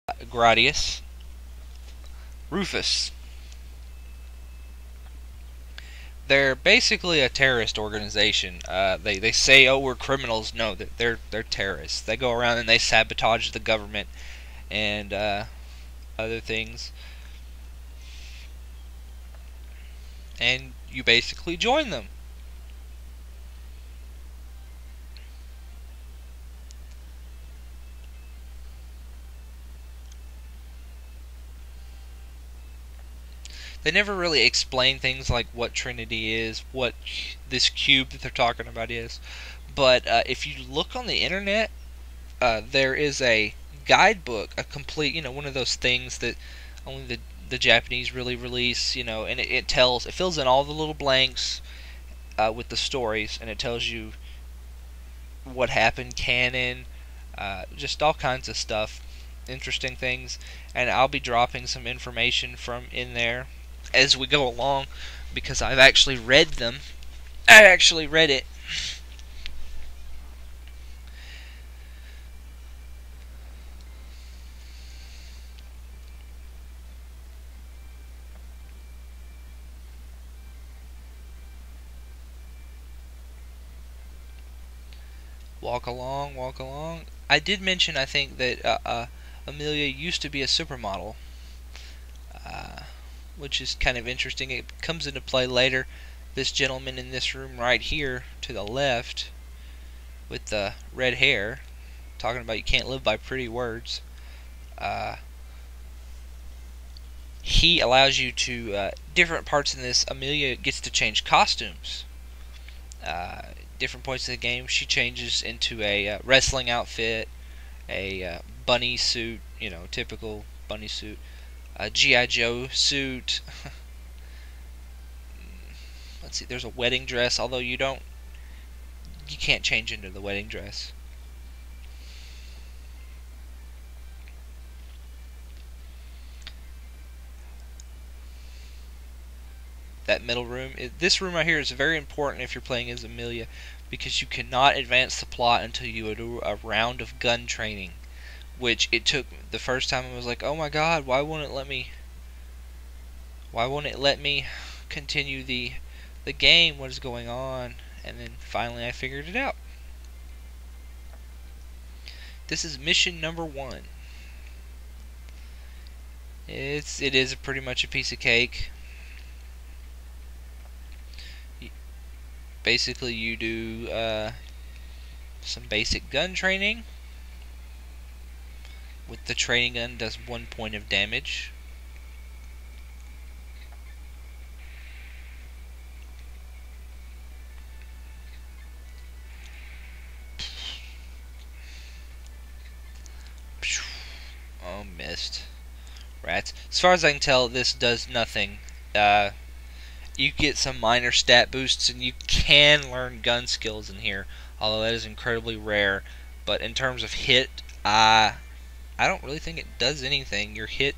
Gradius, Rufus. They're basically a terrorist organization. They say, oh, we're criminals. No, they're terrorists. They go around and they sabotage the government and other things. And you basically join them. They never really explain things like what Trinity is, what this cube that they're talking about is. But if you look on the internet, there is a guidebook, a complete, one of those things that only the Japanese really release, and it fills in all the little blanks with the stories, and it tells you what happened, canon, just all kinds of stuff, interesting things, and I'll be dropping some information from in there as we go along because I've actually read them. I actually read it. Walk along, walk along. I did mention, I think, that Amelia used to be a supermodel, uh, which is kind of interesting. It comes into play later. This gentleman in this room right here to the left with the red hair, talking about you can't live by pretty words. Uh, he allows you to, different parts in this, Amelia gets to change costumes. Different points of the game, she changes into a wrestling outfit, a bunny suit, typical bunny suit, a G.I. Joe suit. Let's see, there's a wedding dress, although you can't change into the wedding dress. That middle room, this room right here is very important if you're playing as Amelia, because you cannot advance the plot until you do a round of gun training, which it took the first time. I was like, oh my god, why won't it let me continue the game? What is going on? And then finally I figured it out. This is mission number 1. It is pretty much a piece of cake. Basically, you do some basic gun training. With the training gun, does 1 point of damage. Oh, missed. Rats. As far as I can tell, this does nothing. You get some minor stat boosts, and you can learn gun skills in here, although that is incredibly rare. But in terms of hit, I don't really think it does anything. Your hit,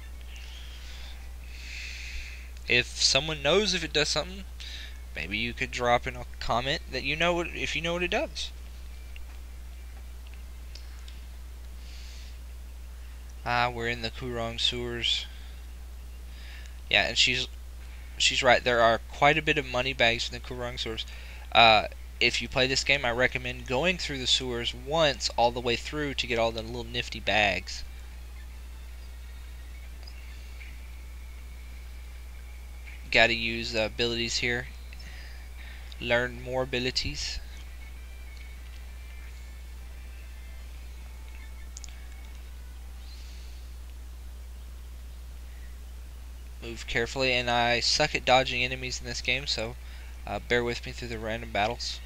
if someone knows if it does something, maybe you could drop in a comment that if you know what it does. We're in the Kuran sewers. Yeah, and she's right. There are quite a bit of money bags in the Kuran sewers. If you play this game, I recommend going through the sewers once all the way through to get all the little nifty bags. Gotta use abilities here. Learn more abilities. Move carefully, and I suck at dodging enemies in this game, so bear with me through the random battles.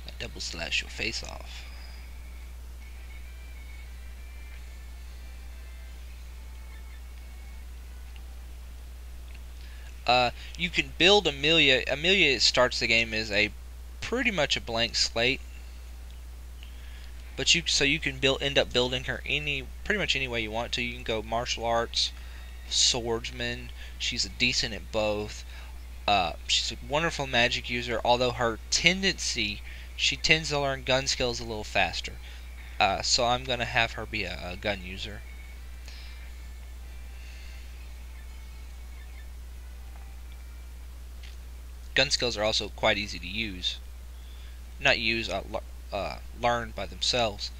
I double slash your face off. You can build Amelia. Amelia starts the game as pretty much a blank slate. But you can end up building her pretty much any way you want to. You can go martial arts, swordsman. She's decent at both. She's a wonderful magic user, although her tendency she tends to learn gun skills a little faster. So I'm going to have her be a gun user. Gun skills are also quite easy to use. Not use, learn by themselves.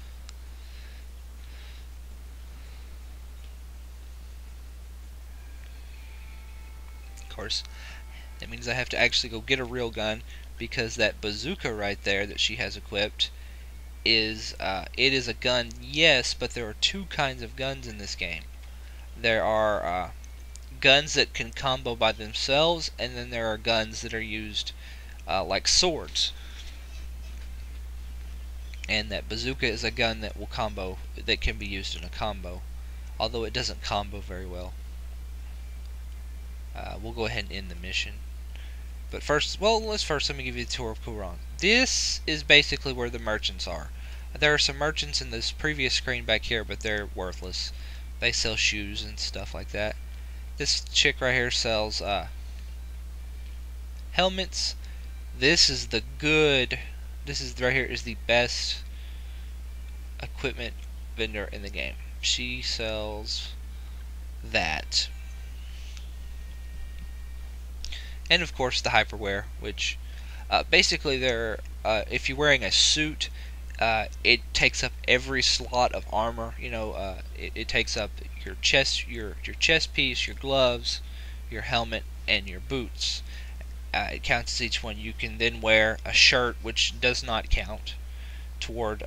Of course, that means I have to actually go get a real gun, because that bazooka right there that she has equipped is it is a gun, yes, but there are two kinds of guns in this game. There are guns that can combo by themselves, and then there are guns that are used like swords. And that bazooka is a gun that will combo, that can be used in a combo, although it doesn't combo very well. We'll go ahead and end the mission. But first, let me give you a tour of Kuran. This is basically where the merchants are. There are some merchants in this previous screen back here, but they're worthless. They sell shoes and stuff like that. This chick right here sells helmets. This is the good. This is right here is the best equipment vendor in the game. She sells that. And of course the hyperwear, which basically if you're wearing a suit, it takes up every slot of armor. It takes up your chest piece, your gloves, your helmet, and your boots. It counts as each one. You can then wear a shirt, which does not count toward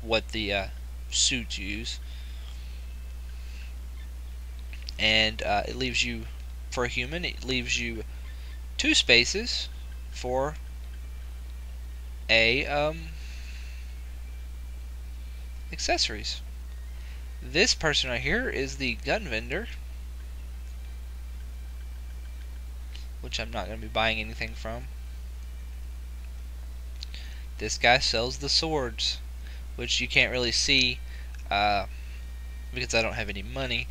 what the suits use, and it leaves you, for a human, it leaves you 2 spaces for accessories. This person right here is the gun vendor, which I'm not going to be buying anything from. This guy sells the swords, which you can't really see because I don't have any money.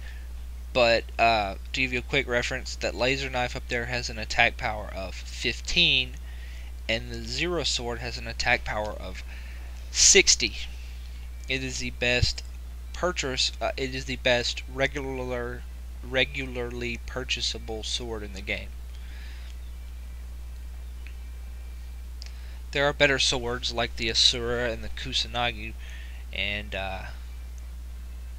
But to give you a quick reference, that laser knife up there has an attack power of 15, and the Zero sword has an attack power of 60. It is the best purchase. It is the best regularly purchasable sword in the game. There are better swords like the Asura and the Kusanagi, and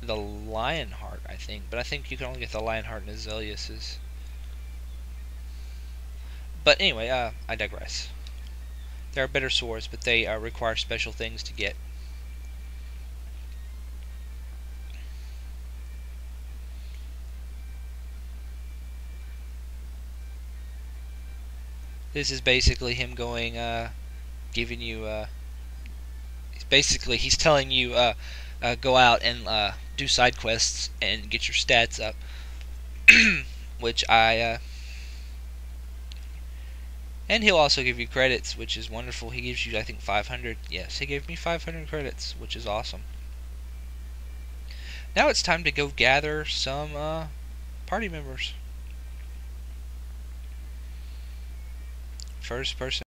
the Lionheart, I think. But I think you can only get the Lionheart and Azelius's. But anyway, I digress. There are better swords, but they require special things to get. This is basically him going, giving you, basically he's telling you, go out and do side quests and get your stats up, which and he'll also give you credits, which is wonderful. He gives you, I think, 500. Yes, he gave me 500 credits, which is awesome. Now it's time to go gather some party members. First person